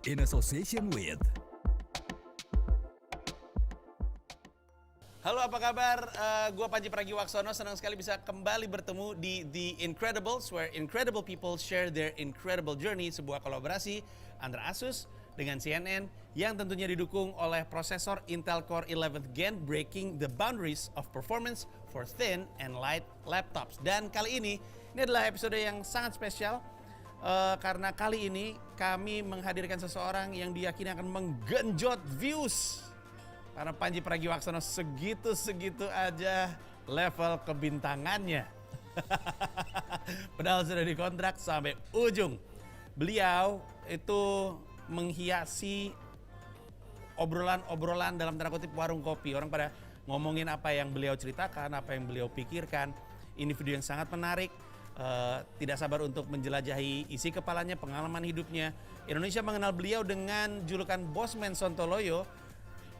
in association with. Halo, apa kabar? Gua Panji Pragiwaksono, senang sekali bisa kembali bertemu di The Incredibles, where incredible people share their incredible journey, sebuah kolaborasi antara Asus dengan CNN yang tentunya didukung oleh prosesor Intel Core 11th Gen, breaking the boundaries of performance for thin and light laptops. Dan kali ini adalah episode yang sangat spesial, karena kali ini kami menghadirkan seseorang yang diyakini akan menggenjot views. Karena Panji Pragiwaksono segitu-segitu aja level kebintangannya. Padahal sudah dikontrak sampai ujung. Beliau itu menghiasi obrolan-obrolan dalam tanda kutip warung kopi. Orang pada ngomongin apa yang beliau ceritakan, apa yang beliau pikirkan. Ini video yang sangat menarik. Tidak sabar untuk menjelajahi isi kepalanya, pengalaman hidupnya. Indonesia mengenal beliau dengan julukan Bosman Sontoloyo.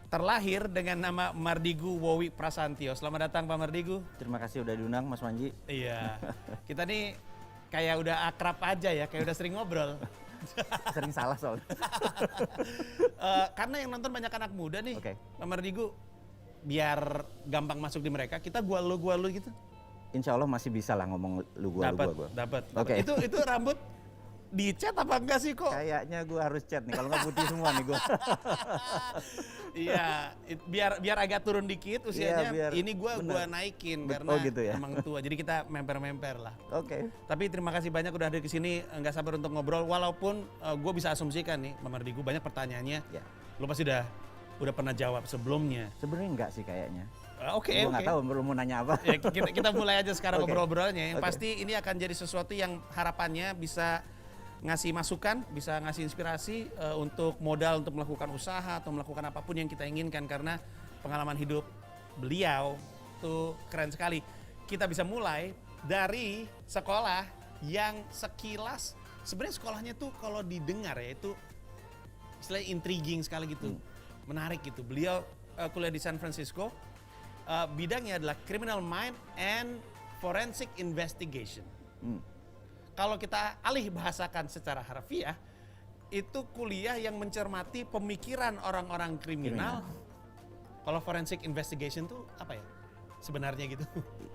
Terlahir dengan nama Mardigu Wowi Prasantyo. Selamat datang Pak Mardigu. Terima kasih udah diundang Mas Panji. Iya, kita nih kayak udah akrab aja ya, kayak udah sering ngobrol. Sering salah soalnya. Karena yang nonton banyak anak muda nih, Oke. Pak Mardigu, biar gampang masuk di mereka, kita gua lu gitu. Insya Allah masih bisa lah ngomong lu gua. Dapat. Oke. Itu rambut dicat apa enggak sih kok? Kayaknya gua harus chat nih, kalau nggak putih semua nih gua. Iya, biar agak turun dikit usianya. Iya, Ini gua naikin karena gitu ya? emang tua. Jadi kita memper lah. Oke. Tapi terima kasih banyak udah hadir ke sini. Nggak sabar untuk ngobrol. Walaupun gue bisa asumsikan nih, Pak Mardigu, banyak pertanyaannya. Ya. Lo pasti udah pernah jawab sebelumnya. Sebenarnya enggak sih kayaknya. Oke. Gua nggak tahu perlu mau nanya apa. Ya, kita mulai aja sekarang Oke. ngobrol-ngobrolnya. Yang Oke. pasti ini akan jadi sesuatu yang harapannya bisa ngasih masukan, bisa ngasih inspirasi untuk modal untuk melakukan usaha atau melakukan apapun yang kita inginkan, karena pengalaman hidup beliau tuh keren sekali. Kita bisa mulai dari sekolah yang sekilas sebenarnya sekolahnya tuh kalau didengar ya itu istilahnya intriguing sekali gitu, menarik gitu. Beliau kuliah di San Francisco, bidangnya adalah Criminal Mind and Forensic Investigation. Kalau kita alih bahasakan secara harfiah, itu kuliah yang mencermati pemikiran orang-orang kriminal. Kalau forensic investigation tuh apa ya sebenarnya gitu?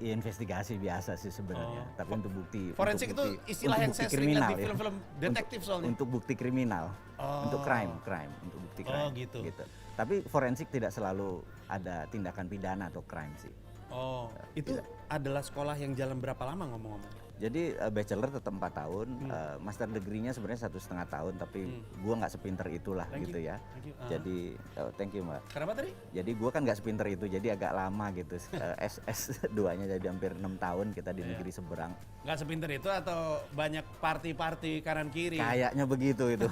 Ya, investigasi biasa sih sebenarnya. Tapi untuk bukti. Forensik untuk itu bukti- istilah untuk yang bukti saya sering lihat di kriminal ya. film-film detektif soalnya. Untuk bukti kriminal. Untuk crime, untuk bukti crime. gitu. Tapi forensik tidak selalu ada tindakan pidana atau crime sih. Oh, itu adalah sekolah yang jalan berapa lama ngomong-ngomong? Jadi bachelor tetap 4 tahun, master degree-nya sebenarnya 1,5 tahun, tapi gua nggak sepinter itulah gitu ya. Thank you. Jadi thank you Mbak. Kenapa tadi? Jadi gua kan nggak sepinter itu, jadi agak lama gitu. S2-nya jadi hampir 6 tahun kita di negeri seberang. Nggak sepinter itu atau banyak party-party kanan kiri? Kayaknya begitu itu.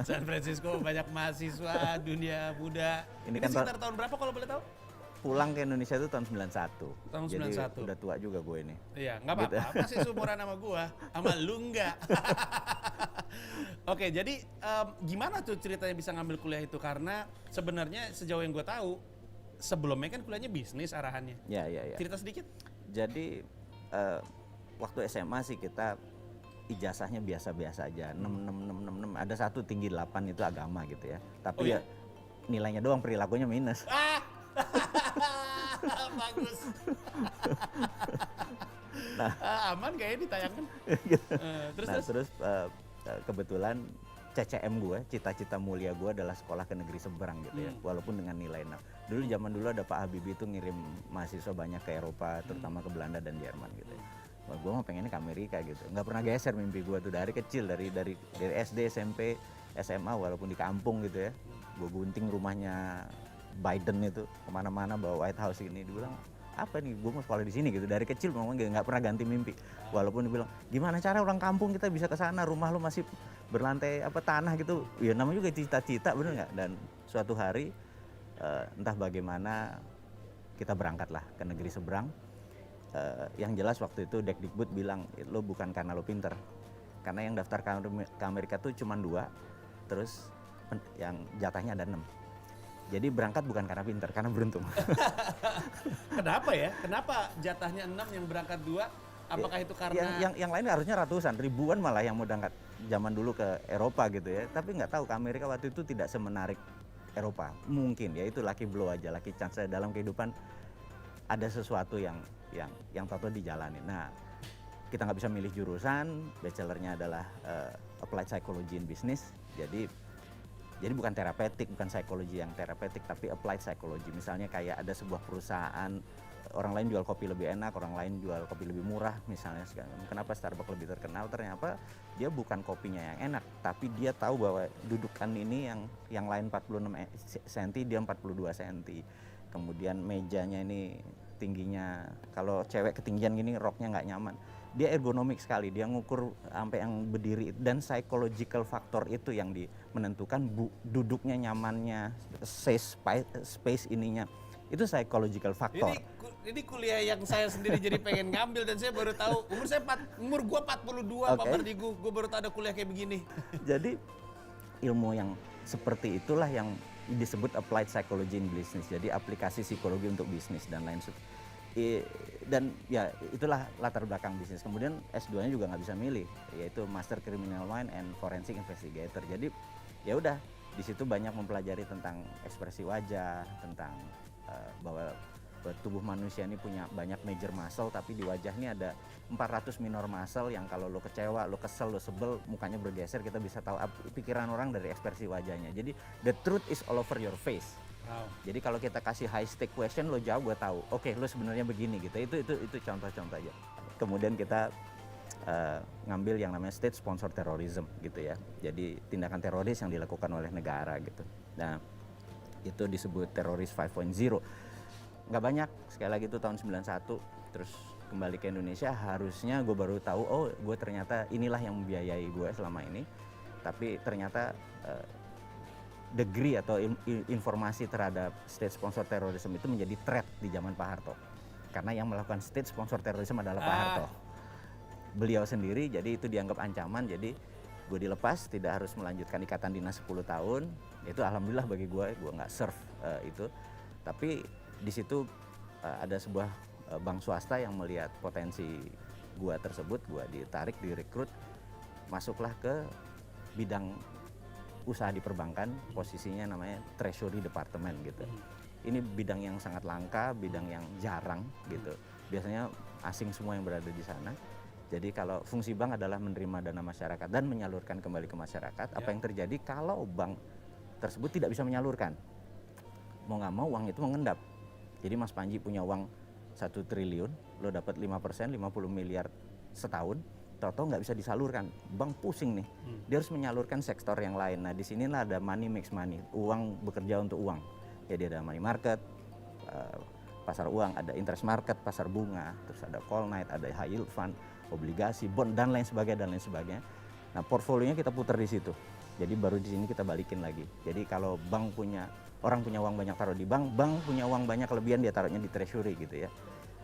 San Francisco banyak mahasiswa, dunia muda. Ini Ini kan sekitar tahun berapa kalau boleh tahu? Pulang ke Indonesia itu tahun 91. Tahun Jadi 91. udah tua juga gue ini. Iya, nggak apa-apa. Masih seumuran sama gua, sama lu nggak. Oke, jadi gimana tuh ceritanya bisa ngambil kuliah itu? Karena sebenarnya sejauh yang gue tahu, sebelumnya kan kuliahnya bisnis arahannya. Ya. Cerita sedikit. Jadi waktu SMA sih kita ijazahnya biasa-biasa aja, 6. Ada satu tinggi 8 itu agama gitu ya. Tapi Oh, ya nilainya doang, perilakunya minus. Bagus. Aman kayaknya ditayangkan. Terus. Kebetulan CCM gue, cita-cita mulia gue adalah sekolah ke negeri seberang gitu ya, walaupun dengan nilai 6. Zaman dulu ada Pak Habibie itu ngirim mahasiswa banyak ke Eropa, terutama ke Belanda dan Jerman gitu ya. Wah, gue mah pengennya ke Amerika gitu, nggak pernah geser mimpi gue tuh dari kecil, dari SD, SMP, SMA, walaupun di kampung gitu ya. Gue gunting rumahnya Biden itu kemana-mana bawa White House ini, dibilang apa nih, gue mau sekolah di sini gitu, dari kecil memang nggak pernah ganti mimpi. Walaupun dibilang gimana cara orang kampung kita bisa ke sana, rumah lu masih berlantai tanah gitu, ya namanya juga cita-cita, bener nggak? Dan suatu hari entah bagaimana kita berangkatlah ke negeri seberang. Yang jelas waktu itu Dekdikbud bilang lo bukan karena lo pinter, karena yang daftar ke Amerika tuh cuma 2, terus yang jatahnya ada 6. Jadi berangkat bukan karena pinter, karena beruntung. Kenapa ya? Kenapa jatahnya 6 yang berangkat 2? Apakah itu karena yang lain harusnya ratusan, ribuan malah yang mau berangkat. zaman dulu ke Eropa gitu ya, tapi nggak tahu ke Amerika waktu itu tidak semenarik Eropa. Mungkin ya itu lucky blow aja, lucky chance dalam kehidupan ada sesuatu yang tahu dijalanin. Nah, kita nggak bisa milih jurusan, bachelornya adalah applied psychology in business. Jadi bukan terapeutik, bukan psikologi yang terapeutik, tapi applied psychology. Misalnya kayak ada sebuah perusahaan, orang lain jual kopi lebih enak, orang lain jual kopi lebih murah misalnya. Kenapa Starbucks lebih terkenal? Ternyata dia bukan kopinya yang enak, tapi dia tahu bahwa dudukan ini yang lain 46 cm, dia 42 cm. Kemudian mejanya ini tingginya, kalau cewek ketinggian gini roknya nggak nyaman. Dia ergonomik sekali, dia ngukur sampai yang berdiri, dan psychological factor itu yang menentukan duduknya, nyamannya, space ininya. Itu psychological factor. Ini kuliah yang saya sendiri jadi pengen ngambil, dan saya baru tahu umur gua 42, Pak Mardigu, gua baru tahu ada kuliah kayak begini. Jadi ilmu yang seperti itulah yang disebut applied psychology in business. Jadi aplikasi psikologi untuk bisnis dan lain sebagainya. Dan ya itulah latar belakang bisnis. Kemudian S2-nya juga nggak bisa milih, yaitu Master Criminal Mind and Forensic Investigator. Jadi ya udah, di situ banyak mempelajari tentang ekspresi wajah, tentang bahwa tubuh manusia ini punya banyak major muscle, tapi di wajah ini ada 400 minor muscle yang kalau lo kecewa, lo kesel, lo sebel, mukanya bergeser, kita bisa tahu pikiran orang dari ekspresi wajahnya. Jadi the truth is all over your face. Wow. Jadi kalau kita kasih high stake question, lo jawab, gue tahu. Oke, lo sebenarnya begini gitu. Itu contoh-contoh aja. Kemudian kita ngambil yang namanya state sponsor terrorism gitu ya. Jadi tindakan teroris yang dilakukan oleh negara gitu. Nah, itu disebut teroris 5.0. Nggak banyak, sekali lagi itu tahun 91, terus kembali ke Indonesia, harusnya gue baru tahu, oh gue ternyata inilah yang membiayai gue selama ini. Tapi ternyata degree atau informasi terhadap state sponsor terorisme itu menjadi threat di zaman Pak Harto. Karena yang melakukan state sponsor terorisme adalah Pak Harto. Beliau sendiri, jadi itu dianggap ancaman, jadi gue dilepas, tidak harus melanjutkan ikatan dinas 10 tahun. Itu alhamdulillah bagi gue nggak serve itu. Tapi di situ ada sebuah bank swasta yang melihat potensi gue tersebut, gue ditarik, direkrut, masuklah ke bidang usaha di perbankan, posisinya namanya treasury department gitu. Ini bidang yang sangat langka, bidang yang jarang gitu. Biasanya asing semua yang berada di sana. Jadi kalau fungsi bank adalah menerima dana masyarakat dan menyalurkan kembali ke masyarakat. Apa yang terjadi kalau bank tersebut tidak bisa menyalurkan? Mau nggak mau uang itu mengendap. Jadi Mas Panji punya uang 1 triliun, lo dapat 5%, 50 miliar setahun, tahu-tahu nggak bisa disalurkan, bank pusing nih, dia harus menyalurkan sektor yang lain. Nah di sinilah ada money makes money, uang bekerja untuk uang. Jadi ada money market, pasar uang, ada interest market, pasar bunga, terus ada call night, ada high yield fund, obligasi, bond dan lain sebagainya. Nah portfolionya kita putar di situ. Jadi baru di sini kita balikin lagi. Jadi kalau orang punya uang banyak taruh di bank, bank punya uang banyak kelebihan dia taruhnya di treasury gitu ya.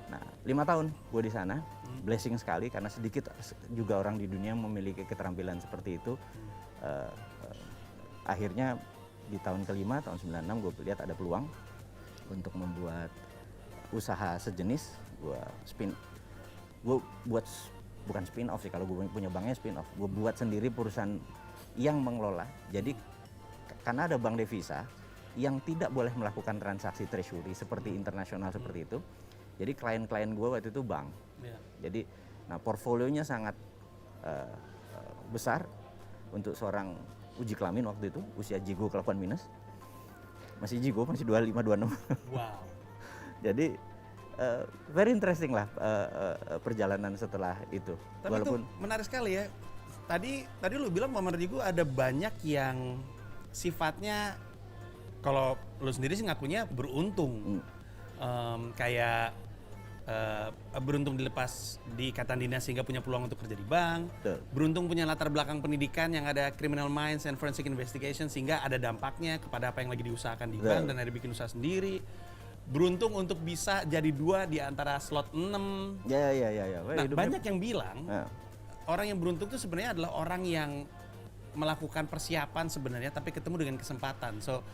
Nah, 5 tahun gue di sana, blessing sekali karena sedikit juga orang di dunia memiliki keterampilan seperti itu. Akhirnya di tahun kelima, tahun 96 gue lihat ada peluang untuk membuat usaha sejenis. Gue buat bukan spin off sih, kalau gue punya banknya spin off. Gue buat sendiri perusahaan yang mengelola. Jadi karena ada bank devisa yang tidak boleh melakukan transaksi treasury seperti internasional seperti itu. Jadi klien-klien gue waktu itu bank. Jadi, nah portfolionya sangat besar untuk seorang uji kelamin waktu itu, usia jigo kelakuan minus. Masih jigo, masih 25, 26. Wow. Jadi very interesting lah perjalanan setelah itu. Tapi walaupun itu menarik sekali ya. Tadi lu bilang Pak Mardigu ada banyak yang sifatnya, kalau lu sendiri sih ngakunya beruntung. Kayak beruntung dilepas di ikatan dinas sehingga punya peluang untuk kerja di bank. Betul. Beruntung punya latar belakang pendidikan yang ada criminal minds and forensic investigation sehingga ada dampaknya kepada apa yang lagi diusahakan di bank dan ada bikin usaha sendiri. Beruntung untuk bisa jadi 2 di antara slot 6. Ya. Nah, banyak yang bilang orang yang beruntung itu sebenarnya adalah orang yang melakukan persiapan sebenarnya tapi ketemu dengan kesempatan. So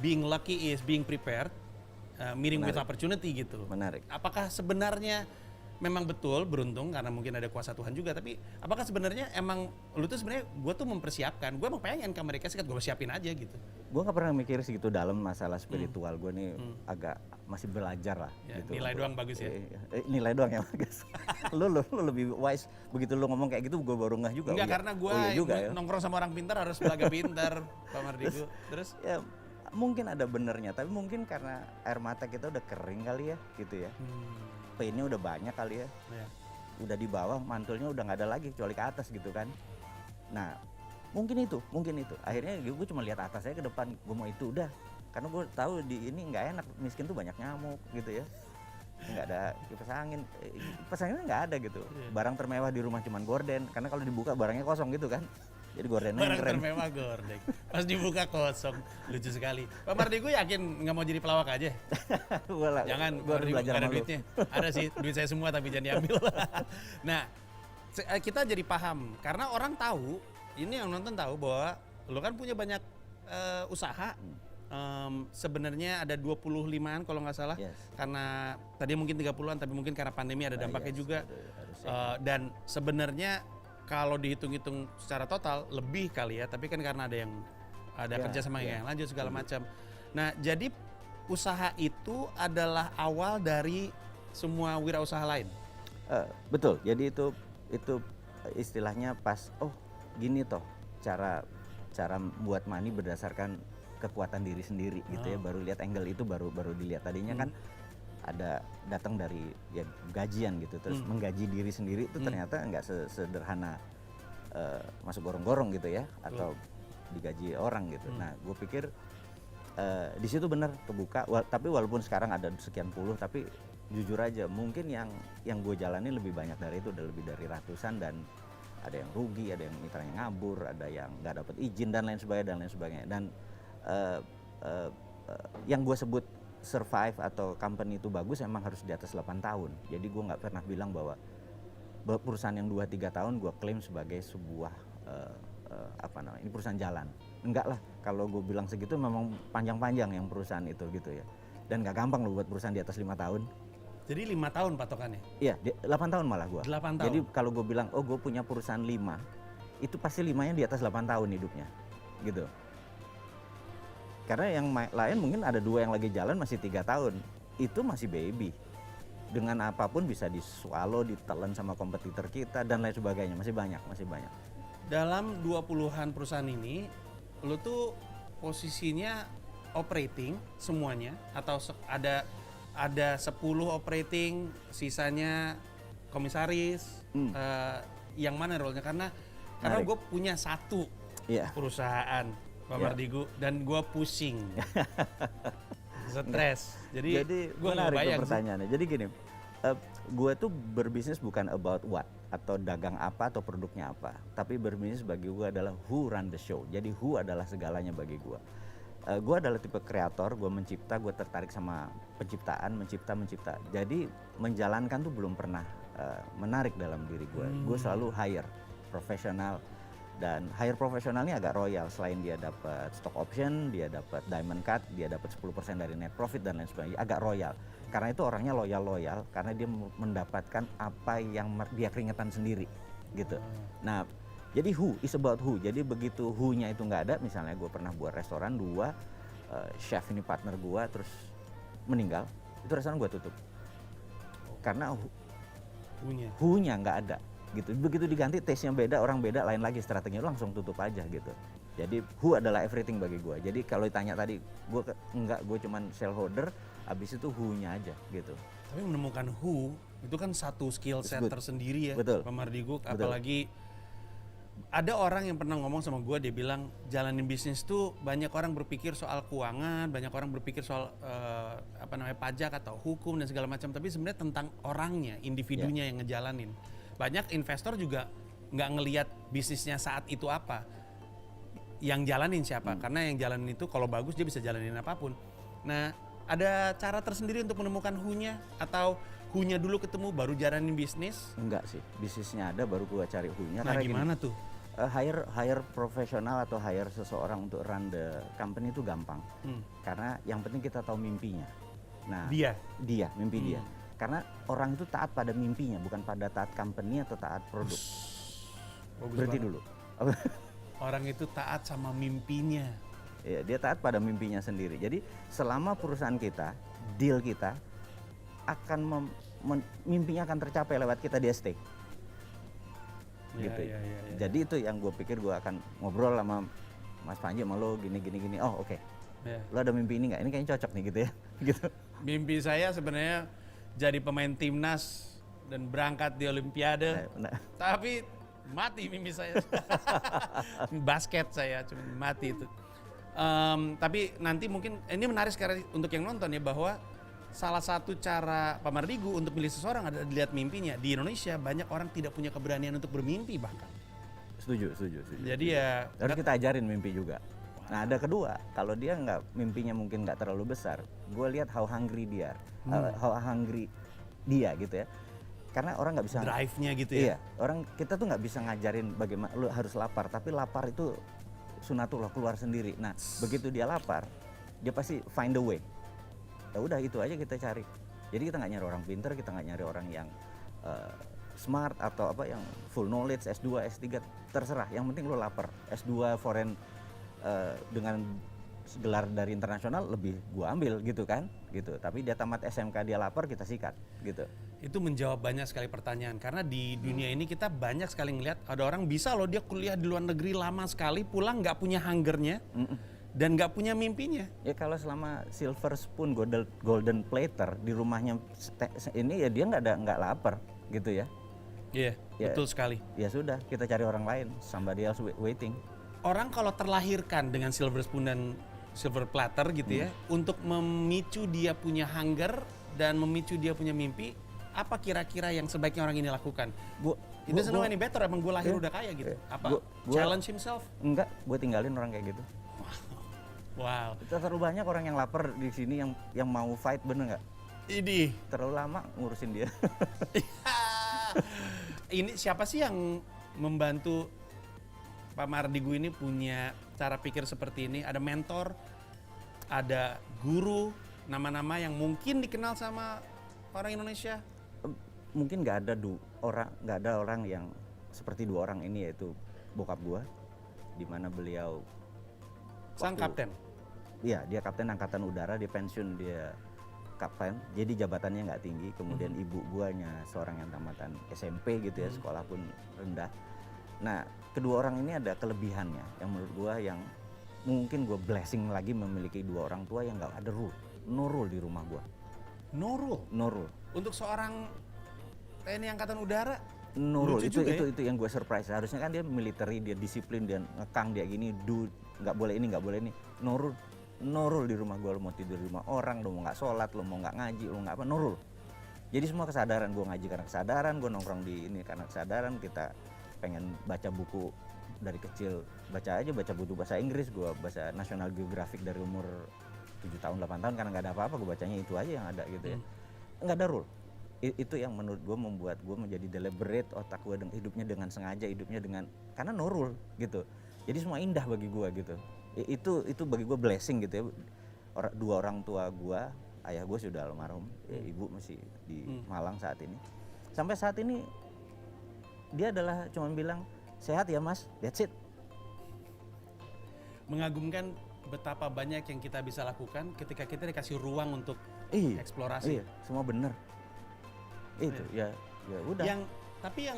being lucky is being prepared. Meeting with opportunity gitu. Menarik. Apakah sebenarnya memang betul beruntung karena mungkin ada kuasa Tuhan juga, tapi apakah sebenarnya emang lu tuh sebenarnya gue tuh mempersiapkan, gue emang pengen ke Amerika Serikat, gue siapin aja gitu. Gue nggak pernah mikir segitu dalam masalah spiritual. Gue nih agak masih belajar lah. Ya, gitu. nilai doang bagus ya. Nilai doang yang bagus. lu lebih wise. Begitu lu ngomong kayak gitu, gue baru ngeh juga. Enggak, karena gue juga, ya. nongkrong sama orang pintar harus belaga pintar, Pak Mardigu. Terus ya mungkin ada benernya, tapi mungkin karena air mata kita udah kering kali ya, gitu ya. Painnya udah banyak kali ya. Udah di bawah, mantulnya udah nggak ada lagi kecuali ke atas gitu kan. Nah mungkin itu akhirnya gue cuma lihat atas aja ke depan, gue mau itu udah, karena gue tahu di ini nggak enak, miskin tuh banyak nyamuk gitu ya, nggak ada kipas anginnya nggak ada gitu. Barang termewah di rumah cuman gorden, karena kalau dibuka barangnya kosong gitu kan, jadi gordennya barang keren. termewah gorden, pas dibuka kosong, lucu sekali. Pak Mardigu yakin nggak mau jadi pelawak aja? Jangan, gue harus belajar ada sama lu. duitnya. Ada sih duit saya semua tapi jangan diambil. Nah, kita jadi paham karena orang tahu, ini yang nonton tahu bahwa lo kan punya banyak usaha. Sebenarnya ada 25-an kalau nggak salah. Yes. Karena tadi mungkin 30-an tapi mungkin karena pandemi ada dampaknya juga. Harusnya. Dan sebenarnya kalau dihitung-hitung secara total lebih kali ya, tapi kan karena ada kerja sama yang lanjut segala macam. Nah, jadi usaha itu adalah awal dari semua wirausaha lain. Betul. Jadi itu istilahnya pas gini toh cara buat money berdasarkan kekuatan diri sendiri gitu ya. Baru lihat angle itu baru dilihat. Tadinya kan ada datang dari ya gajian gitu, terus menggaji diri sendiri itu ternyata nggak sederhana masuk gorong-gorong gitu ya, atau digaji orang gitu. Nah gue pikir di situ benar kebuka, tapi walaupun sekarang ada sekian puluh, tapi jujur aja mungkin yang gue jalani lebih banyak dari itu, udah lebih dari ratusan, dan ada yang rugi, ada yang mitranya ngabur, ada yang nggak dapat izin dan lain sebagainya. Dan yang gue sebut survive atau company itu bagus emang harus di atas 8 tahun. Jadi gue nggak pernah bilang bahwa perusahaan yang 2-3 tahun gue klaim sebagai sebuah ini perusahaan jalan. Enggak lah, kalau gue bilang segitu memang panjang-panjang yang perusahaan itu gitu ya. Dan nggak gampang loh buat perusahaan di atas 5 tahun. Jadi 5 tahun patokannya? Iya, 8 tahun malah gue. 8 tahun? Jadi kalau gue bilang, gue punya perusahaan 5, itu pasti 5-nya di atas 8 tahun hidupnya gitu. Karena yang lain mungkin ada 2 yang lagi jalan masih 3 tahun, itu masih baby. Dengan apapun bisa diswallow, ditelan sama kompetitor kita dan lain sebagainya, masih banyak. Dalam 20-an perusahaan ini, lu tuh posisinya operating semuanya atau ada 10 operating, sisanya komisaris, yang mana role-nya? Karena gue punya satu perusahaan, Pak Mardigu, dan gue pusing, stres. Jadi gue nggak bayang. Pertanyaannya. Jadi gini, gue tuh berbisnis bukan about what atau dagang apa atau produknya apa, tapi berbisnis bagi gue adalah who run the show. Jadi who adalah segalanya bagi gue. Gue adalah tipe kreator, gue mencipta, gue tertarik sama penciptaan, mencipta. Jadi menjalankan tuh belum pernah menarik dalam diri gue. Gue selalu hire profesional, dan hire profesional ini agak royal. Selain dia dapat stock option, dia dapat diamond cut, dia dapat 10% dari net profit dan lain sebagainya. Agak royal. Karena itu orangnya loyal, karena dia mendapatkan apa yang dia keringetan sendiri gitu. Nah, jadi who is about who. Jadi begitu who-nya itu nggak ada, misalnya gue pernah buat restoran 2, chef ini partner gue terus meninggal, itu restoran gue tutup. Karena who-nya nggak ada gitu. Begitu diganti, taste-nya beda, orang beda, lain lagi strateginya, langsung tutup aja gitu. Jadi who adalah everything bagi gue. Jadi kalau ditanya tadi, gue cuman shareholder, habis itu who-nya aja gitu. Tapi menemukan who itu kan satu skill set tersendiri ya, Pak Mardigu. Apalagi ada orang yang pernah ngomong sama gue, dia bilang jalanin bisnis tuh banyak orang berpikir soal keuangan, banyak orang berpikir soal pajak atau hukum dan segala macam, tapi sebenarnya tentang orangnya, individunya yang ngejalanin. Banyak investor juga nggak ngelihat bisnisnya saat itu apa, yang jalanin siapa, karena yang jalanin itu kalau bagus dia bisa jalanin apapun. Nah, ada cara tersendiri untuk menemukan who-nya, atau who-nya dulu ketemu baru jalanin bisnis? Enggak sih, bisnisnya ada baru gua cari who-nya. Nah, gimana tuh? Hire profesional atau hire seseorang untuk run the company itu gampang. Karena yang penting kita tahu mimpinya. Nah, mimpi dia. Karena orang itu taat pada mimpinya, bukan pada taat company atau taat produk. Bagus Berhenti banget. dulu. Orang itu taat sama mimpinya. Ya, dia taat pada mimpinya sendiri. Jadi selama perusahaan kita, deal kita akan mimpinya akan tercapai lewat kita, dia stay. Ya, Gitu. ya, ya, ya. Jadi itu yang gue pikir gue akan ngobrol sama Mas Panji sama lo gini. Oh oke. Ya. Lo ada mimpi ini nggak? Ini kayaknya cocok nih gitu ya. Gitu. Mimpi saya sebenarnya jadi pemain timnas dan berangkat di Olimpiade. Nah, Tapi mati mimpi saya. Basket saya cuma mati itu. Tapi nanti mungkin ini menarik sekali untuk yang nonton ya, bahwa salah satu cara Pak Mardigu untuk milih seseorang adalah dilihat mimpinya. Di Indonesia banyak orang tidak punya keberanian untuk bermimpi bahkan. Setuju. Jadi ya Harus kita ajarin mimpi juga. Nah ada kedua, kalau dia nggak, mimpinya mungkin nggak terlalu besar, gue lihat how hungry dia gitu ya. Karena orang nggak bisa drive-nya gitu ya. Iya, orang kita tuh nggak bisa ngajarin bagaimana lu harus lapar, tapi lapar itu sunatullah, keluar sendiri. Nah begitu dia lapar, dia pasti find a way. Ya udah itu aja kita cari. Jadi kita nggak nyari orang pinter, kita nggak nyari orang yang smart atau apa yang full knowledge, S2, S3 terserah. Yang penting lu lapar. S2 foreign dengan gelar dari internasional lebih gua ambil gitu kan, gitu. Tapi dia tamat SMK dia lapar, kita sikat gitu. Itu menjawab banyak sekali pertanyaan, karena di dunia ini kita banyak sekali ngelihat ada orang bisa loh dia kuliah di luar negeri lama sekali, pulang nggak punya hungernya dan nggak punya mimpinya. Ya kalau selama silver spoon, golden platter di rumahnya ini ya dia nggak lapar gitu ya. Iya, Ya. betul sekali. Ya sudah, kita cari orang lain, somebody else waiting. Orang kalau terlahirkan dengan silver spoon dan silver platter gitu ya, untuk memicu dia punya hunger dan memicu dia punya mimpi, apa kira-kira yang sebaiknya orang ini lakukan? It doesn't know any better, emang gue lahir udah kaya gitu. Apa? Challenge himself? Enggak, gue tinggalin orang kayak gitu. Wow. Terlalu banyak orang yang lapar di sini yang mau fight, bener nggak? Ini. Terlalu lama ngurusin dia. Ini siapa sih yang membantu Pak Mardigu ini punya cara pikir seperti ini? Ada mentor, ada guru, nama-nama yang mungkin dikenal sama orang Indonesia? Mungkin nggak ada orang yang seperti dua orang ini, yaitu bokap gua, di mana beliau Sang kapten. Iya, dia kapten angkatan udara, dia pensiun, dia kapten, jadi jabatannya nggak tinggi. Kemudian ibu guanya seorang yang tamatan SMP gitu ya, sekolah pun rendah. Nah, kedua orang ini ada kelebihannya yang menurut gua, yang mungkin gua blessing lagi memiliki dua orang tua yang nggak ada no rule di rumah gua. No rule. Untuk seorang TNI Angkatan Udara, Nurul lucu juga itu yang gue surprise. Harusnya kan dia military, dia disiplin, dia ngekang, dia gini, nggak boleh ini, nggak boleh ini. Nurul di rumah gue, lo mau tidur di rumah orang, lo mau nggak sholat, lo mau nggak ngaji, lo nggak apa, nurul. Jadi semua kesadaran, gue ngaji karena kesadaran, gue nongkrong di ini karena kesadaran, kita pengen baca buku dari kecil, baca buku bahasa Inggris, gue bahasa National Geographic dari umur 7 tahun, 8 tahun, karena nggak ada apa-apa, gue bacanya itu aja yang ada gitu ya. Nggak ada rule. Itu yang menurut gue membuat gue menjadi deliberate, otak gue hidupnya dengan sengaja, hidupnya dengan, karena no rule gitu. Jadi semua indah bagi gue gitu. Itu bagi gue blessing gitu ya. Dua orang tua gue, ayah gue sudah almarhum, ibu masih di Malang saat ini. Sampai saat ini dia adalah cuma bilang, sehat ya mas, that's it. Mengagumkan betapa banyak yang kita bisa lakukan ketika kita dikasih ruang untuk Iya, eksplorasi. iya, semua bener. Itu ya udah. Tapi yang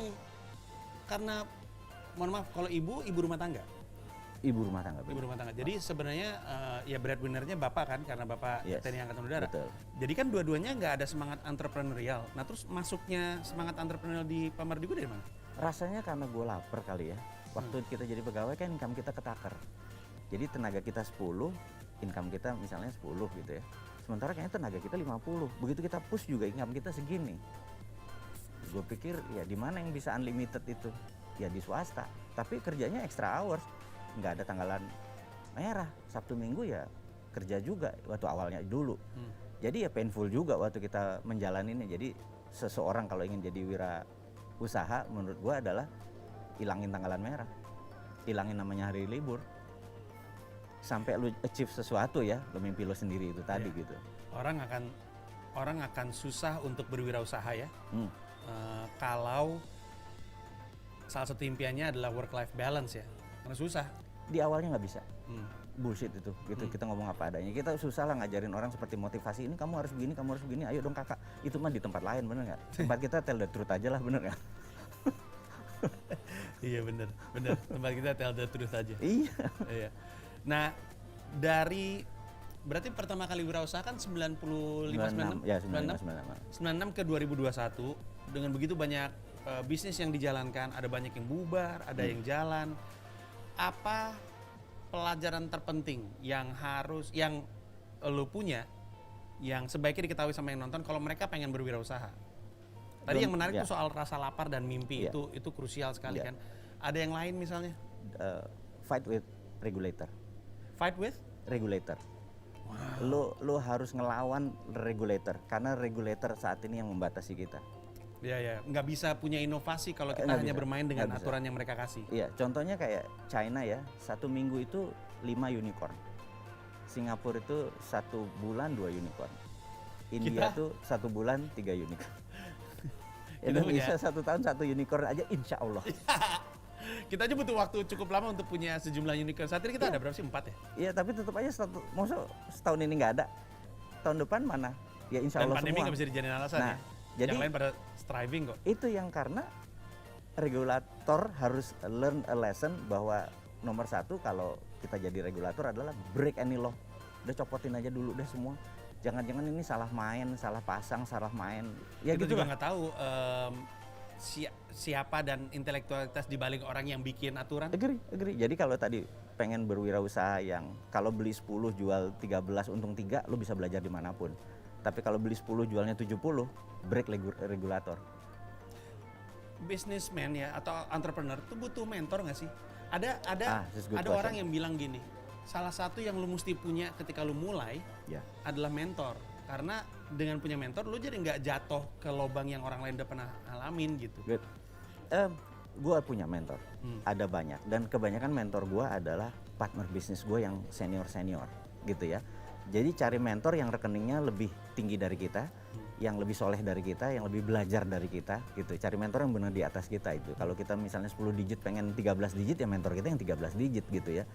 karena mohon maaf, kalau ibu rumah tangga. Ibu rumah tangga. Ibu rumah tangga. Jadi sebenarnya ya breadwinner-nya bapak kan, karena bapak TNI Angkatan Udara. Betul. Jadi kan dua-duanya nggak ada semangat entrepreneurial. Nah terus masuknya semangat entrepreneurial di Pak Mardigu dari mana? Rasanya karena gue lapar kali ya. Waktu kita jadi pegawai kan income kita ketakar. Jadi tenaga kita 10, income kita misalnya 10 gitu ya. Sementara kayaknya tenaga kita 50. Begitu kita push juga income kita segini. Gue pikir ya di mana yang bisa unlimited itu? Ya di swasta. Tapi kerjanya extra hours. Nggak ada tanggalan merah. Sabtu Minggu ya kerja juga waktu awalnya dulu. Jadi ya painful juga waktu kita menjalaninya. Jadi seseorang kalau ingin jadi wira usaha menurut gue adalah hilangin tanggalan merah. Hilangin namanya hari libur. Sampai lu achieve sesuatu ya, lu mimpi lu sendiri itu tadi gitu. Orang akan orang akan susah untuk berwirausaha ya. Hmm. Kalau salah satu impiannya adalah work-life balance ya. Karena susah. Di awalnya nggak bisa. Hmm. Bullshit itu gitu. Kita ngomong apa adanya, kita susah lah ngajarin orang seperti motivasi, ini kamu harus begini, ayo dong kakak. Itu mah di tempat lain, bener nggak? Tempat kita tell the truth aja lah, bener nggak? Iya bener. Tempat kita tell the truth aja. Iya. Iya. Nah, berarti pertama kali wirausaha kan 95, 96? Ya 96. 96 ke 2021, dengan begitu banyak bisnis yang dijalankan, ada banyak yang bubar, ada yang jalan. Apa pelajaran terpenting yang lo punya, yang sebaiknya diketahui sama yang nonton kalau mereka pengen berwirausaha? Tadi yang menarik itu soal rasa lapar dan mimpi, itu krusial sekali kan. Ada yang lain misalnya? Fight with regulator. Fight with? Regulator. Wow. Lo harus ngelawan regulator, karena regulator saat ini yang membatasi kita. Iya, nggak bisa punya inovasi kalau kita hanya bermain dengan aturan yang mereka kasih. Iya, contohnya kayak China ya, 1 minggu itu 5 unicorn. Singapura itu 1 bulan 2 unicorn. India tuh 1 bulan 3 unicorn. Indonesia 1 tahun 1 unicorn aja, insya Allah. Kita aja butuh waktu cukup lama untuk punya sejumlah unicorn. Saat ini kita ada berapa sih? 4 ya? Iya, tapi tetap aja maksud setahun ini nggak ada. Tahun depan mana? Ya insya Allah semua. Dan pandemi nggak bisa dijadiin alasan ya? Jadi, yang lain pada striving kok. Itu yang karena regulator harus learn a lesson bahwa nomor 1 kalau kita jadi regulator adalah break any law. Udah copotin aja dulu deh semua. Jangan-jangan ini salah main, salah pasang, salah main. Ya kita gitu juga nggak tahu siapa dan intelektualitas di balik orang yang bikin aturan. Agree. Jadi kalau tadi pengen berwirausaha yang kalau beli 10 jual 13 untung 3, lo bisa belajar dimanapun. Tapi kalau beli 10 jualnya 70, break regulator. Businessman ya atau entrepreneur tuh butuh mentor nggak sih? Ada question. orang yang bilang gini, salah satu yang lu mesti punya ketika lu mulai adalah mentor. Karena dengan punya mentor lu jadi nggak jatuh ke lubang yang orang lain udah pernah alamin gitu. Good. Gue punya mentor, ada banyak, dan kebanyakan mentor gue adalah partner bisnis gue yang senior gitu ya. Jadi cari mentor yang rekeningnya lebih tinggi dari kita, yang lebih soleh dari kita, yang lebih belajar dari kita gitu. Cari mentor yang benar di atas kita itu. Kalau kita misalnya 10 digit pengen 13 digit, ya mentor kita yang 13 digit gitu ya.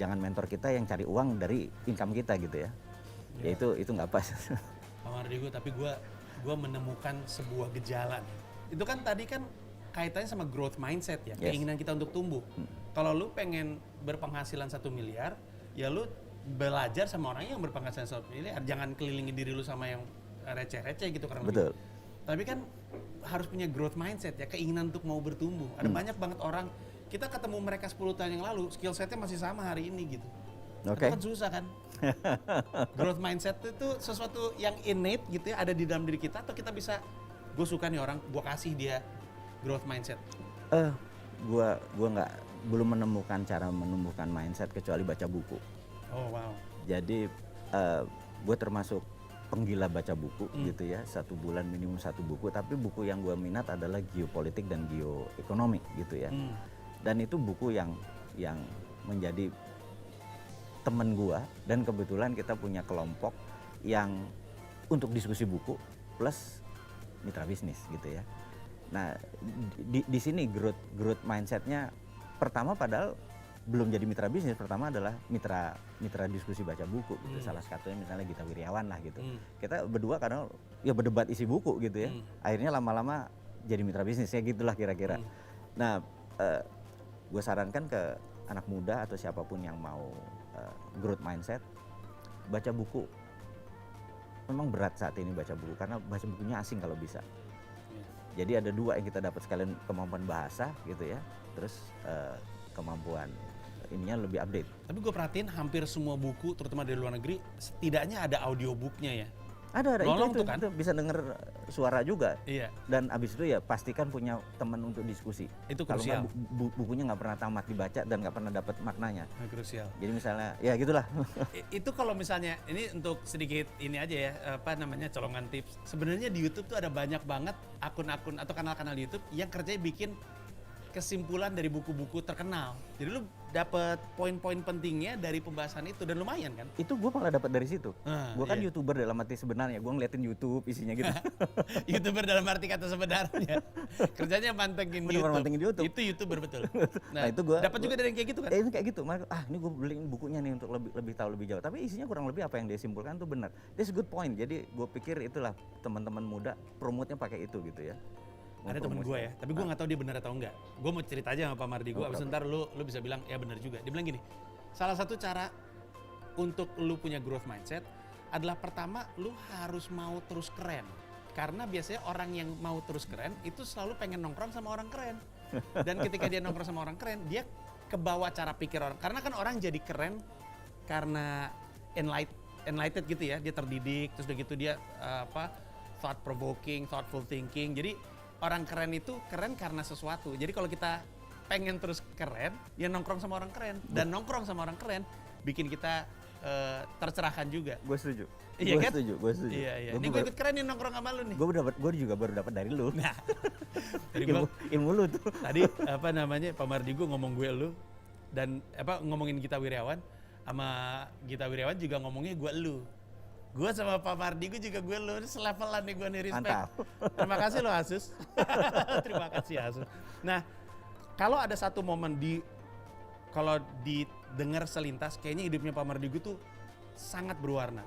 Jangan mentor kita yang cari uang dari income kita gitu ya. Ya itu nggak pas. Pak Mardigu, tapi gue menemukan sebuah gejala. Itu kan tadi kan kaitannya sama growth mindset ya, keinginan kita untuk tumbuh. Kalau lu pengen berpenghasilan 1 miliar, ya lu belajar sama orang yang berpenghasilan 1 miliar. Jangan kelilingi diri lu sama yang receh-receh gitu karena Betul. Tapi kan harus punya growth mindset ya, keinginan untuk mau bertumbuh. Ada banyak banget orang, kita ketemu mereka 10 tahun yang lalu, skill setnya masih sama hari ini gitu. Oke. Itu kan susah kan. Growth mindset itu sesuatu yang innate gitu ya, ada di dalam diri kita, atau kita bisa, gue suka nih orang, gue kasih dia growth mindset. Gua belum menemukan cara menumbuhkan mindset kecuali baca buku. Oh wow. Jadi gue termasuk penggila baca buku gitu ya, 1 bulan minimum 1 buku. Tapi buku yang gue minat adalah geopolitik dan geoekonomi gitu ya. Dan itu buku yang menjadi temen gue, dan kebetulan kita punya kelompok yang untuk diskusi buku plus mitra bisnis gitu ya. Nah di sini growth mindsetnya pertama, padahal belum jadi mitra bisnis, pertama adalah mitra diskusi baca buku gitu. Salah satunya misalnya Gita Wirjawan lah gitu. Kita berdua kadang ya berdebat isi buku gitu ya. Akhirnya lama-lama jadi mitra bisnis ya gitulah kira-kira. Nah gue sarankan ke anak muda atau siapapun yang mau growth mindset, baca buku. Memang berat saat ini baca buku karena baca bukunya asing kalau bisa. Jadi ada 2 yang kita dapat, sekalian kemampuan bahasa gitu ya, terus kemampuan ininya lebih update. Tapi gue perhatiin hampir semua buku, terutama dari luar negeri, setidaknya ada audiobooknya ya. Ada itu kan? Itu bisa denger suara juga. Iya. Dan abis itu ya pastikan punya teman untuk diskusi. Itu kalau krusial. Bukunya nggak pernah tamat dibaca dan nggak pernah dapat maknanya. Krusial. Jadi misalnya ya gitulah. Itu kalau misalnya ini untuk sedikit ini aja ya, apa namanya, colongan tips. Sebenarnya di YouTube tuh ada banyak banget akun-akun atau kanal-kanal YouTube yang kerjanya bikin kesimpulan dari buku-buku terkenal. Jadi lu dapat poin-poin pentingnya dari pembahasan itu dan lumayan kan? Itu gue malah dapat dari situ. Gue kan Iya. YouTuber dalam arti sebenarnya, gue ngeliatin YouTube isinya gitu. YouTuber dalam arti kata sebenarnya. Kerjanya mantengin Bener-bener YouTube. mantengin YouTube. Itu YouTuber betul. Nah, itu gua- dapat juga dari yang kayak gitu kan? Ini kayak gitu, ini gue beliin bukunya nih untuk lebih tahu lebih jauh. Tapi isinya kurang lebih apa yang dia simpulkan tuh benar. That's a good point. Jadi gue pikir itulah teman-teman muda promote-nya pakai itu gitu ya. Ada temen gue ya, tapi gue nggak tahu dia benar atau enggak. Gue mau cerita aja sama Pak Mardi gue, Oh, abis ntar lu bisa bilang ya benar juga. Dia bilang gini, salah satu cara untuk lu punya growth mindset adalah pertama lu harus mau terus keren. Karena biasanya orang yang mau terus keren itu selalu pengen nongkrong sama orang keren. Dan ketika dia nongkrong sama orang keren, dia kebawa cara pikir orang. Karena kan orang jadi keren karena enlightened gitu ya, dia terdidik, terus udah gitu dia thought provoking, thoughtful thinking. Jadi orang keren itu keren karena sesuatu. Jadi kalau kita pengen terus keren, ya nongkrong sama orang keren. Dan nongkrong sama orang keren bikin kita tercerahkan juga. Gue setuju. Iya kan? Gue setuju. Iya. Ini gue ikut keren nih nongkrong sama lu nih. Gue juga baru dapat dari lu. Nah, tadi gua, ilmu lu tuh. tadi Pak Mardi gue ngomong gue lu dan ngomongin Gita Wirjawan sama Gita Wirjawan juga ngomongnya gue lu. Gue sama Pak Mardi gue juga gue lu, selevelan nih gue nih, respect. Mantap. Terima kasih lo Asus. Terima kasih Asus. Nah, kalau ada satu momen kalau didengar selintas, kayaknya hidupnya Pak Mardi gue tuh sangat berwarna.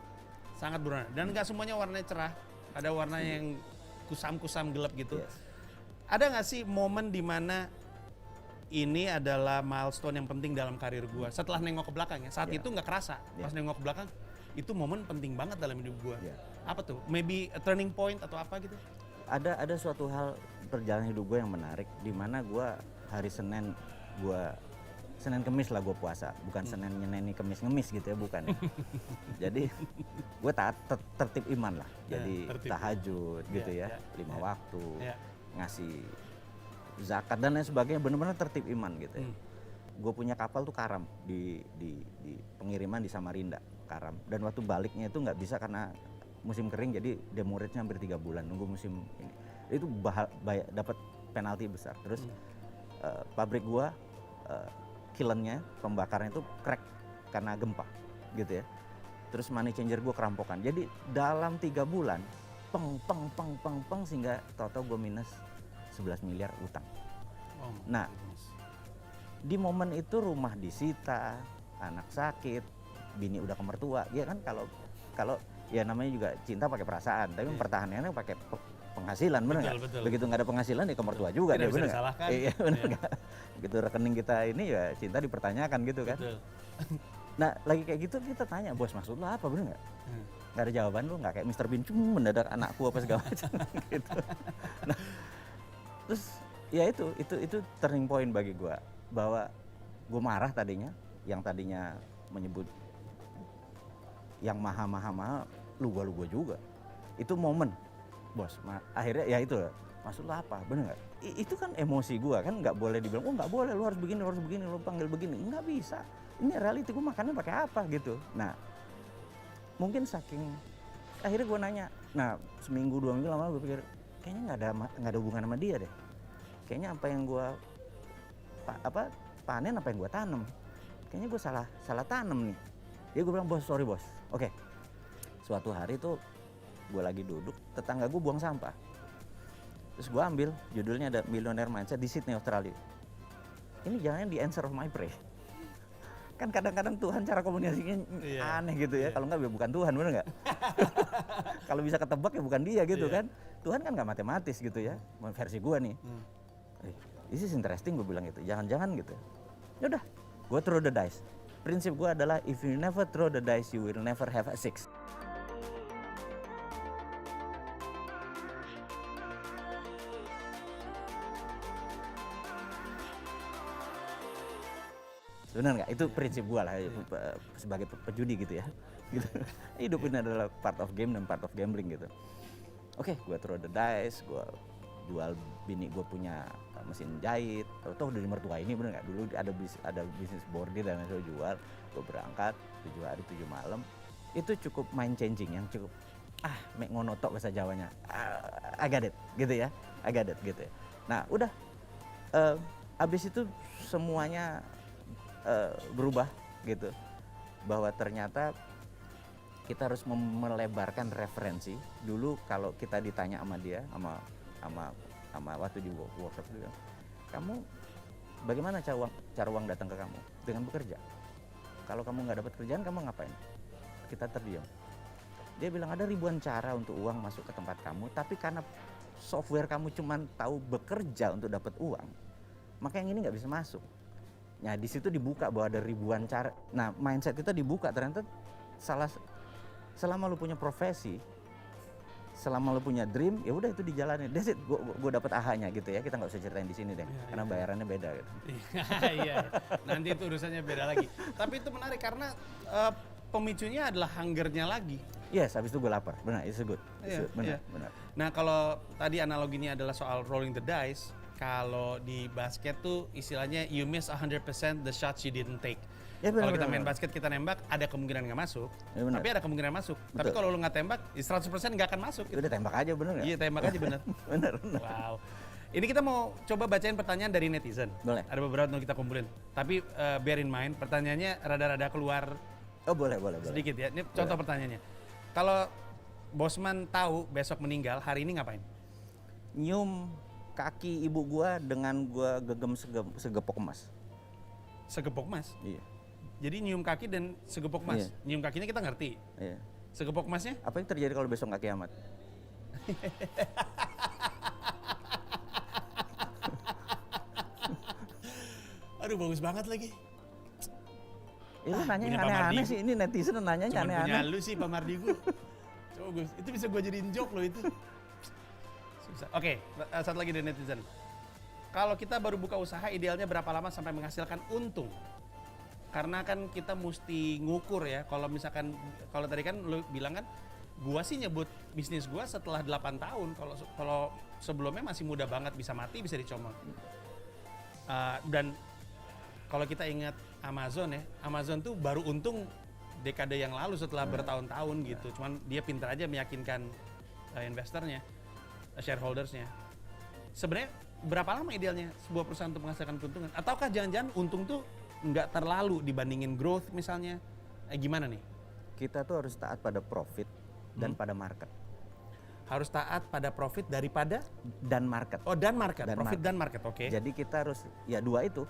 Sangat berwarna. Dan nggak semuanya warnanya cerah. Ada warna yang kusam-kusam gelap gitu. Yes. Ada nggak sih momen dimana ini adalah milestone yang penting dalam karir gue? Setelah nengok ke belakang ya, saat Yeah. itu nggak kerasa. Pas nengok ke belakang, itu momen penting banget dalam hidup gue. Yeah. Apa tuh? Maybe a turning point atau apa gitu? Ada suatu hal perjalanan hidup gue yang menarik, di mana gue hari Senin Kemis lah gue puasa, bukan Senin nyeneni Kemis ngemis gitu ya, bukan. Jadi gue tertib iman lah, jadi tertib. tahajud gitu ya, 5 ya. waktu, Ya. ngasih zakat dan lain sebagainya, bener-bener tertib iman gitu ya. Hmm. Gue punya kapal tuh karam di pengiriman di Samarinda, karam. Dan waktu baliknya itu nggak bisa karena musim kering, jadi demurrage-nya hampir 3 bulan nunggu musim ini. Itu dapat penalti besar. Terus pabrik gua kilnnya, pembakaran itu crack karena gempa gitu ya. Terus money changer gua kerampokan. Jadi dalam 3 bulan peng sehingga total gua minus 11 miliar utang. Oh, Nah, di momen itu rumah disita, anak sakit, bini udah ke mertua, ya kan kalau ya namanya juga cinta pakai perasaan, tapi pertahanannya pakai penghasilan, bener nggak? Betul. Begitu nggak ada penghasilan ya ke mertua juga, Tidak dia bisa bener nggak? disalahkan. Iya bener Iya. nggak? Begitu rekening kita ini ya cinta dipertanyakan gitu kan? Betul. Nah lagi kayak gitu kita tanya, bos maksud lo apa, bener nggak? Hmm. Nggak ada jawaban, lo nggak kayak Mr. Bean, mendadak anakku apa segala macam gitu. Nah, terus ya itu turning point bagi gue, bahwa gue marah tadinya, yang tadinya menyebut yang maha lu gua juga. Itu momen, bos. Akhirnya ya itu, maksud lu apa, bener nggak? Itu kan emosi gua kan, nggak boleh dibilang, oh nggak boleh, lu harus begini, lu panggil begini, nggak bisa. Ini reality, gua makannya pakai apa gitu. Nah, mungkin saking akhirnya gua nanya, nah seminggu 2 minggu lama gua pikir kayaknya nggak ada hubungan sama dia deh. Kayaknya apa yang gua panen, apa yang gua tanam, kayaknya gua salah tanam nih. Dia gue bilang, bos sorry bos. Oke. Suatu hari tuh gue lagi duduk, tetangga gue buang sampah. Terus gue ambil, judulnya ada Millionaire Mindset di Sydney, Australia. Ini jangan the answer of my prayer. Kan kadang-kadang Tuhan cara komunikasinya aneh gitu ya. Kalau nggak ya bukan Tuhan, bener nggak? Kalau bisa ketebak ya bukan dia gitu kan. Tuhan kan nggak matematis gitu ya. Versi gue nih. This is interesting, gue bilang gitu. Jangan-jangan gitu. Yaudah, gue throw the dice. Prinsip gue adalah if you never throw the dice, you will never have a six. Benar nggak? Itu prinsip gue lah sebagai pejudi gitu ya. Gitu. Hidup ini adalah part of game dan part of gambling gitu. Oke, gue throw the dice, gue jual bini gue punya mesin jahit, toh udah di mertua ini, bener nggak? Dulu ada bisnis bordir dan lain jual, gue berangkat 7 hari 7 malam, itu cukup mind changing, yang cukup mek ngono tok bahasa Jawanya, I got it gitu ya, I got it gitu ya. Nah udah, abis itu semuanya berubah gitu, bahwa ternyata kita harus melebarkan referensi. Dulu kalau kita ditanya sama dia, sama waktu di workshop dia, kamu bagaimana cara uang datang ke kamu? Dengan bekerja. Kalau kamu nggak dapat kerjaan, kamu ngapain? Kita terdiam. Dia bilang ada ribuan cara untuk uang masuk ke tempat kamu, tapi karena software kamu cuma tahu bekerja untuk dapat uang, maka yang ini nggak bisa masuk. Nah di situ dibuka bahwa ada ribuan cara. Nah mindset kita dibuka, ternyata selama lu punya profesi, selama lu punya dream, ya udah itu dijalanin. That's it. Gue dapet aha-nya gitu ya. Kita nggak usah ceritain di sini deh, karena bayarannya beda gitu. Iya, nanti itu urusannya beda lagi. Tapi itu menarik karena pemicunya adalah hungernya lagi. Yes, habis itu gue lapar. Benar, it's good. Benar. Nah kalau tadi analoginya adalah soal rolling the dice, kalau di basket tuh istilahnya you miss 100% the shots you didn't take. Ya, kalau kita main basket, kita nembak, ada kemungkinan nggak masuk, ya, tapi ada kemungkinan masuk. Betul. Tapi kalau lu nggak tembak, 100% nggak akan masuk. Gitu. Udah tembak aja, bener nggak? Iya, tembak aja bener. bener. Wow. Ini kita mau coba bacain pertanyaan dari netizen. Boleh. Ada beberapa yang kita kumpulin. Tapi bear in mind, pertanyaannya rada-rada keluar. Oh boleh. Sedikit ya. Ini contoh pertanyaannya. Kalau Bosman tahu besok meninggal, hari ini ngapain? Nyium kaki ibu gua dengan gua gegem segepok emas. Segepok emas? Iya. Jadi nyium kaki dan segepok emas. Iya. Nyium kakinya kita ngerti. Iya. Segepok emasnya? Apa yang terjadi kalau besok nggak kiamat? Aduh bagus banget lagi. Ini nanya yang aneh-aneh sih. Ini netizen nanyanya aneh-aneh. Punya lu sih Pak Mardigu. Coba Gus, itu bisa gue jadiin joke loh itu. Susah. Oke, satu lagi dari netizen. Kalau kita baru buka usaha, idealnya berapa lama sampai menghasilkan untung? Karena kan kita mesti ngukur ya. Kalau misalkan, kalau tadi kan lu bilang kan, gua sih nyebut bisnis gua setelah 8 tahun. Kalau sebelumnya masih muda banget, bisa mati, bisa dicomot. Dan kalau kita ingat Amazon ya, Amazon tuh baru untung dekade yang lalu setelah bertahun-tahun gitu. Cuman dia pintar aja meyakinkan investornya, shareholdersnya. Sebenarnya berapa lama idealnya sebuah perusahaan untuk menghasilkan keuntungan? Ataukah jangan-jangan untung tuh nggak terlalu dibandingin growth misalnya? Gimana nih? Kita tuh harus taat pada profit dan pada market. Harus taat pada profit daripada? Dan market. Oh dan market, profit dan market, oke. Jadi kita harus, ya dua itu.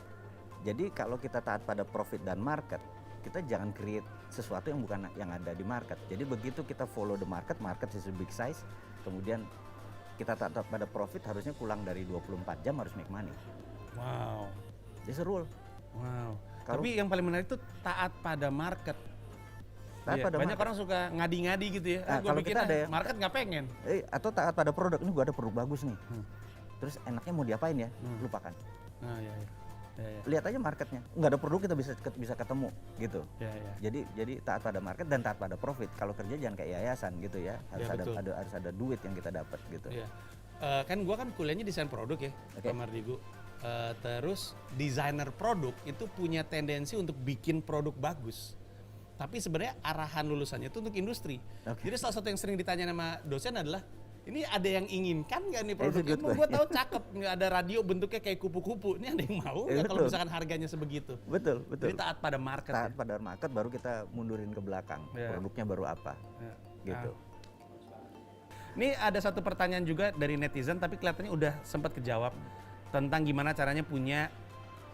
Jadi kalau kita taat pada profit dan market, kita jangan create sesuatu yang bukan yang ada di market. Jadi begitu kita follow the market is a big size, kemudian kita taat pada profit, harusnya pulang dari 24 jam harus make money. Wow. That's a rule. Wow. Tapi yang paling menarik itu taat pada market. Taat pada banyak market. orang suka ngadi-ngadi gitu ya. Nah, Gue bikin kita ada ya, market nggak pengen. Atau taat pada produk, ini gue ada produk bagus nih. Terus enaknya mau diapain ya? Lupakan. Nah, iya. Lihat aja marketnya, nggak ada produk kita bisa ketemu gitu. Jadi taat pada market dan taat pada profit. Kalau kerja jangan kayak yayasan gitu ya, harus ada duit yang kita dapat gitu. Kan gua kan kuliahnya desain produk ya, Pak Mardigu. Terus desainer produk itu punya tendensi untuk bikin produk bagus. Tapi sebenarnya arahan lulusannya itu untuk industri. Jadi salah satu yang sering ditanya sama dosen adalah, ini ada yang inginkan nggak nih produk ini? Gue tahu cakep, nggak ada radio bentuknya kayak kupu-kupu. Ini ada yang mau nggak kalau misalkan harganya sebegitu? Betul. Jadi taat pada market. Taat pada market, baru kita mundurin ke belakang. Produknya baru apa? Gitu. Ini ada satu pertanyaan juga dari netizen, tapi kelihatannya udah sempat kejawab tentang gimana caranya punya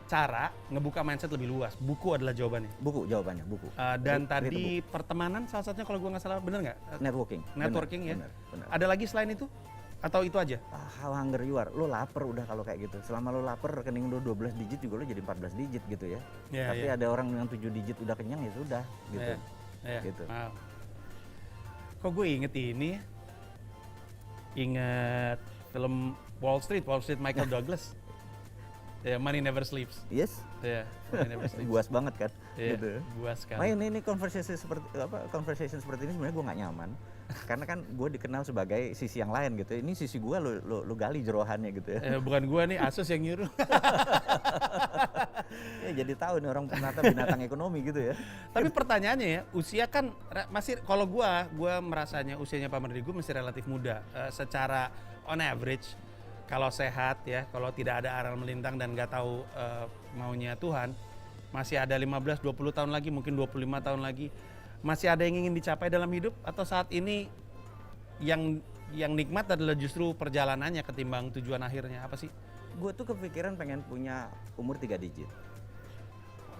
cara ngebuka mindset lebih luas. Buku adalah jawabannya. Buku jawabannya, buku. Dan tadi pertemanan salah satunya kalau gue nggak salah, bener nggak? Networking ya. Bener. Ada lagi selain itu? Atau itu aja? How hungry you are. Lo lapar udah kalau kayak gitu. Selama lo lapar, rekening lo 12 digit juga lo jadi 14 digit gitu ya. Tapi ada orang yang 7 digit udah kenyang ya sudah gitu. Gitu. Wow. Kok gue inget ini ya? Inget film Wall Street Michael Douglas. Money Never Sleeps. Yes. Money Never Sleeps. Buas banget kan? Gitu. Buas kan. Ini conversation seperti ini sebenarnya gue nggak nyaman. Karena kan gue dikenal sebagai sisi yang lain gitu. Ini sisi gue lu gali jerohannya gitu ya. Bukan gue nih, Asus yang nyuruh. Jadi tahu nih orang penata binatang ekonomi gitu ya. Tapi pertanyaannya ya, usia kan masih, kalau gue merasanya usianya Pak Mardigu masih relatif muda. Secara on average, kalau sehat ya, kalau tidak ada aral melintang dan nggak tahu maunya Tuhan, masih ada 15-20 tahun lagi, mungkin 25 tahun lagi, masih ada yang ingin dicapai dalam hidup, atau saat ini yang nikmat adalah justru perjalanannya ketimbang tujuan akhirnya? Apa sih? Gue tuh kepikiran pengen punya umur 3 digit.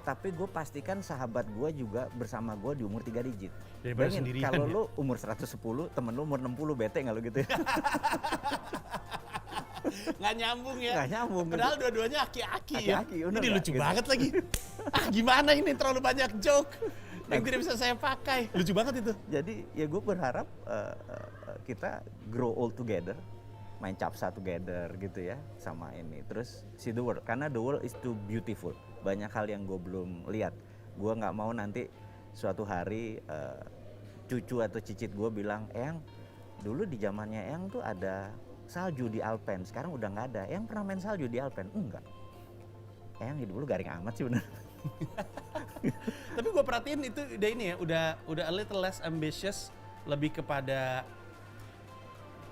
Tapi gue pastikan sahabat gue juga bersama gue di umur 3 digit. Daripada Bayangin, sendirian kalau ya? lu umur 110, temen lu umur 60, bete nggak lu gitu ya? Nggak nyambung ya? Nggak nyambung. Padahal dua-duanya aki-aki ya? Aki-aki, bener Ini nggak? lucu Gitu. banget lagi. Gimana ini, terlalu banyak joke yang tidak bisa saya pakai. Lucu banget itu. Jadi ya gue berharap kita grow old together, main capsa together gitu ya sama ini. Terus see the world, karena the world is too beautiful. Banyak hal yang gue belum lihat. Gue nggak mau nanti suatu hari cucu atau cicit gue bilang, Eyang, dulu di zamannya Eyang tuh ada salju di Alpen, sekarang udah nggak ada. Eyang pernah main salju di Alpen? Enggak. Eyang hidup dulu garing amat sih bener. Tapi gue perhatiin itu udah ini ya, udah a little less ambitious, lebih kepada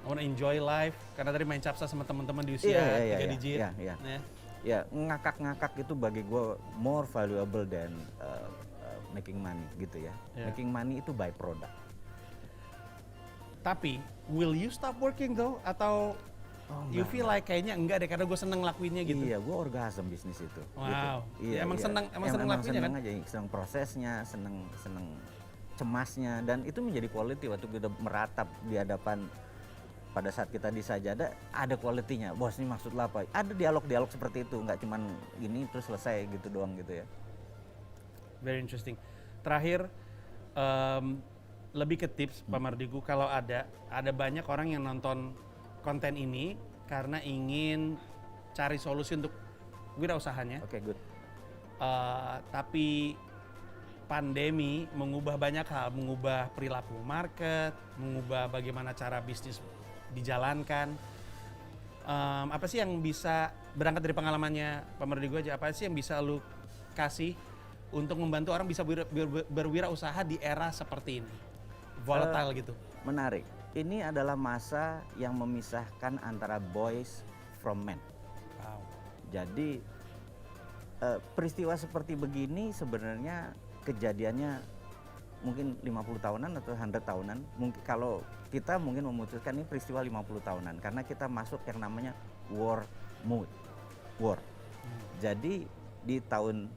I wanna enjoy life, karena tadi main capsa sama teman-teman di usia 3 digit. Iya. Ya. Ya, ngakak-ngakak itu bagi gue more valuable than making money gitu ya. Yeah. Making money itu by product. Tapi, will you stop working though? Atau you feel like kayaknya enggak deh, karena gue seneng ngelakuinnya gitu? Iya, gue orgasm bisnis itu. Wow. Gitu. Ya, emang seneng ngelakuinnya kan? Seneng aja, seneng prosesnya, seneng cemasnya, dan itu menjadi quality waktu kita meratap di hadapan. Pada saat kita di Sajadah ada quality-nya. Bos, ini maksud lo apa? Ada dialog-dialog seperti itu, nggak cuman ini terus selesai gitu doang gitu ya. Very interesting. Terakhir, lebih ke tips Pak Mardigu, kalau ada banyak orang yang nonton konten ini karena ingin cari solusi untuk wirausahanya. Oke, good. Tapi pandemi mengubah banyak hal, mengubah perilaku market, mengubah bagaimana cara bisnis dijalankan. Apa sih yang bisa, berangkat dari pengalamannya Pak Mardigu aja, apa sih yang bisa lu kasih untuk membantu orang bisa berwirausaha di era seperti ini, volatile gitu? Menarik. Ini adalah masa yang memisahkan antara boys from men. Wow. Jadi peristiwa seperti begini sebenarnya kejadiannya mungkin 50 tahunan atau 100 tahunan. Mungkin kalau kita mungkin memutuskan ini peristiwa 50 tahunan karena kita masuk yang namanya war mode. War. Jadi di tahun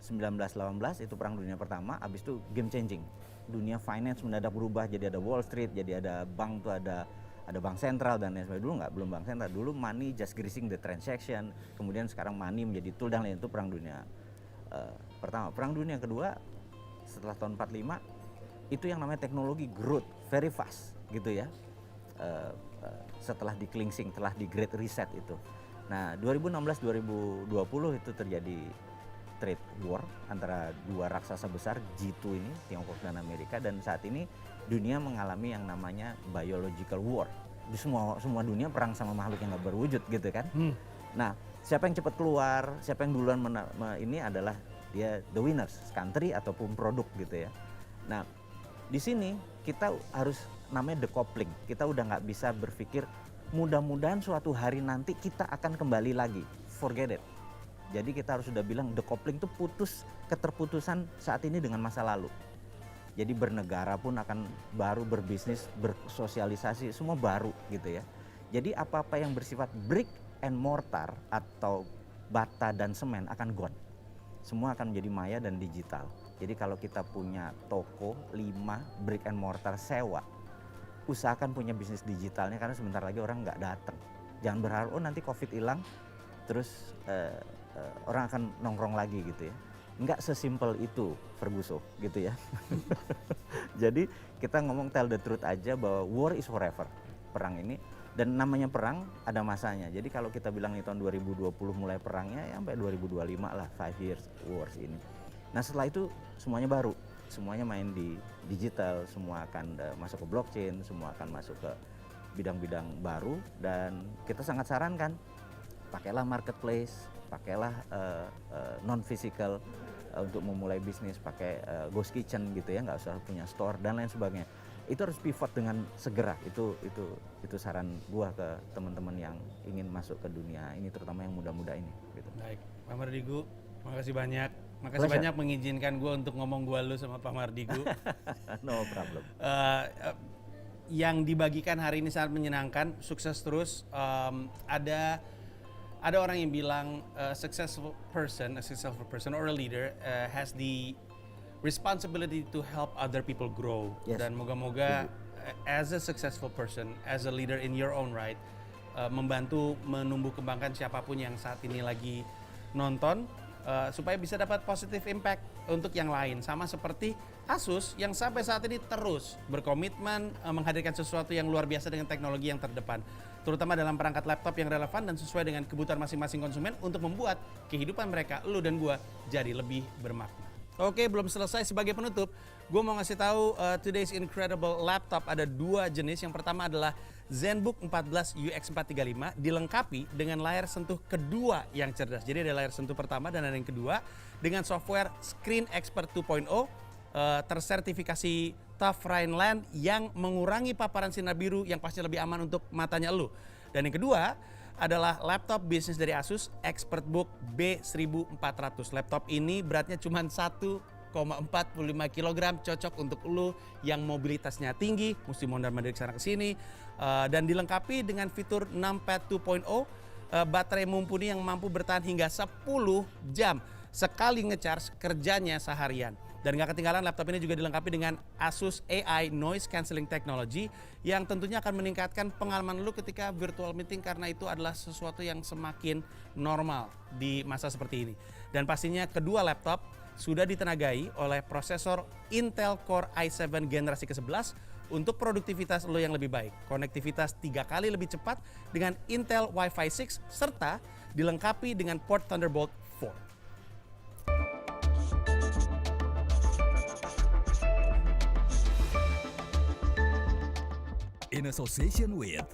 1918 itu perang dunia pertama, habis itu game changing. Dunia finance mendadak berubah, jadi ada Wall Street, jadi ada bank tuh ada bank sentral dan lain sebagainya. Dulu nggak, belum bank sentral. Dulu money just greasing the transaction. Kemudian sekarang money menjadi tool dan lain, itu perang dunia pertama. Perang dunia kedua setelah tahun 45 itu yang namanya teknologi growth very fast gitu ya. Setelah di cleansing, setelah di Great Reset itu. Nah, 2016-2020 itu terjadi trade war antara dua raksasa besar G2 ini, Tiongkok dan Amerika, dan saat ini dunia mengalami yang namanya biological war. Di semua dunia perang sama makhluk yang nggak berwujud gitu kan. Nah, siapa yang cepat keluar, siapa yang duluan ini adalah dia the winners, country ataupun produk gitu ya. Nah, di sini kita harus namanya decoupling. Kita udah nggak bisa berpikir mudah-mudahan suatu hari nanti kita akan kembali lagi. Forget it. Jadi kita harus sudah bilang decoupling itu keterputusan saat ini dengan masa lalu. Jadi bernegara pun akan baru, berbisnis, bersosialisasi, semua baru gitu ya. Jadi apa-apa yang bersifat brick and mortar atau bata dan semen akan gone. Semua akan menjadi maya dan digital. Jadi kalau kita punya toko 5 brick and mortar sewa, usahakan punya bisnis digitalnya karena sebentar lagi orang nggak datang. Jangan berharap nanti COVID hilang terus orang akan nongkrong lagi gitu ya. Nggak sesimpel itu Ferguson gitu ya. Jadi kita ngomong tell the truth aja bahwa war is forever, perang ini. Dan namanya perang ada masanya. Jadi kalau kita bilang di tahun 2020 mulai perangnya ya sampai 2025 lah, 5 years wars ini. Nah setelah itu semuanya baru, semuanya main di digital, semua akan masuk ke blockchain, semua akan masuk ke bidang-bidang baru. Dan kita sangat sarankan, pakailah marketplace, pakailah non-physical untuk memulai bisnis, pakai ghost kitchen gitu ya, nggak usah punya store dan lain sebagainya. Itu harus pivot dengan segera. Itu saran gua ke teman-teman yang ingin masuk ke dunia ini, terutama yang muda-muda ini gitu. Baik, Pak Mardigu, Makasih banyak. Makasih Pleasure. banyak mengizinkan gue untuk ngomong gua lu sama Pak Mardigu. No problem. Yang dibagikan hari ini sangat menyenangkan, sukses terus. Ada orang yang bilang a successful person or a leader has the responsibility to help other people grow. Yes. Dan moga-moga as a successful person, as a leader in your own right, membantu menumbuh kembangkan siapapun yang saat ini lagi nonton, supaya bisa dapat positive impact untuk yang lain. Sama seperti Asus yang sampai saat ini terus berkomitmen menghadirkan sesuatu yang luar biasa dengan teknologi yang terdepan, terutama dalam perangkat laptop yang relevan dan sesuai dengan kebutuhan masing-masing konsumen untuk membuat kehidupan mereka, lu dan gua, jadi lebih bermakna. Oke, belum selesai. Sebagai penutup, gue mau ngasih tahu today's incredible laptop ada 2 jenis. Yang pertama adalah ZenBook 14 UX435 dilengkapi dengan layar sentuh kedua yang cerdas. Jadi ada layar sentuh pertama dan ada yang kedua dengan software Screen Expert 2.0 tersertifikasi Tough Rhineland yang mengurangi paparan sinar biru yang pasti lebih aman untuk matanya lu. Dan yang kedua adalah laptop bisnis dari Asus ExpertBook B1400. Laptop ini beratnya cuma 1,45 kg, cocok untuk lu yang mobilitasnya tinggi, mesti mondar-mandir kesana kesini, dan dilengkapi dengan fitur Numpad 2.0, baterai mumpuni yang mampu bertahan hingga 10 jam sekali ngecharge kerjanya seharian. Dan gak ketinggalan, laptop ini juga dilengkapi dengan Asus AI Noise Cancelling Technology yang tentunya akan meningkatkan pengalaman lu ketika virtual meeting, karena itu adalah sesuatu yang semakin normal di masa seperti ini. Dan pastinya kedua laptop sudah ditenagai oleh prosesor Intel Core i7 generasi ke-11 untuk produktivitas lo yang lebih baik. Konektivitas 3 kali lebih cepat dengan Intel Wi-Fi 6 serta dilengkapi dengan port Thunderbolt 4. In association with